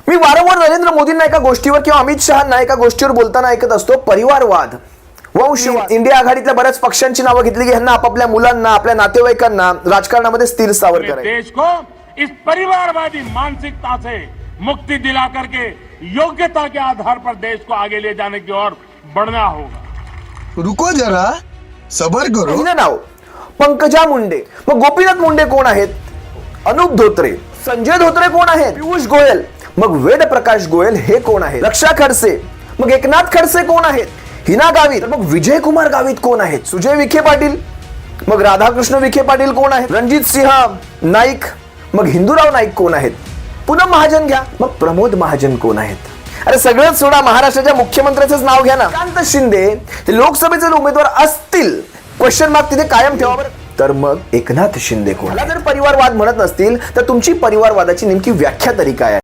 मी वारंवार नरेंद्र मोदींना एका गोष्टीवर किंवा अमित शहांना एका गोष्टीवर बोलताना ऐकत असतो, परिवारवाद, वंशवाद. इंडिया आघाडीतल्या बऱ्याच पक्षांची नावं घेतली की ह्यांना आपापल्या मुलांना, आपल्या नातेवाईकांना राजकारणामध्ये स्थिर स्थावर करायचं. देश को इस परिवारवादी मानसिकता से मुक्ति दिला करके योग्यता के आधार पर देश को आगे ले जाने की ओर बढ़ना होगा. रुको जरा, सबर करो. पहिलं नाव पंकजा मुंडे. मग गोपीनाथ मुंडे कोण आहेत? अनुप धोत्रे. संजय धोत्रे कोण आहेत? पियुष गोयल. मग वेद प्रकाश गोयल हे कोण आहेत? रक्षा खडसे. मग एकनाथ खडसे कोण आहेत? हिना गावित. मग विजय कुमार गावित कोण आहेत? सुजय विखे पाटील. मग राधाकृष्ण विखे पाटील कोण आहेत? रणजित सिंह नाईक. मग हिंदूराव नाईक कोण आहेत? पूनम महाजन घ्या. मग प्रमोद महाजन कोण आहेत? अरे सगळंच सोडा, महाराष्ट्राच्या मुख्यमंत्र्याचंच नाव घ्या ना. कांत शिंदे हे लोकसभेचे उमेदवार असतील, क्वेश्चन मार्क तिथे कायम ठेवा बरं. तर मग एकनाथ शिंदे कोण? जर परिवारवाद म्हणत नसतील तर तुमची परिवारवादाची नेमकी व्याख्या तरी काय आहे?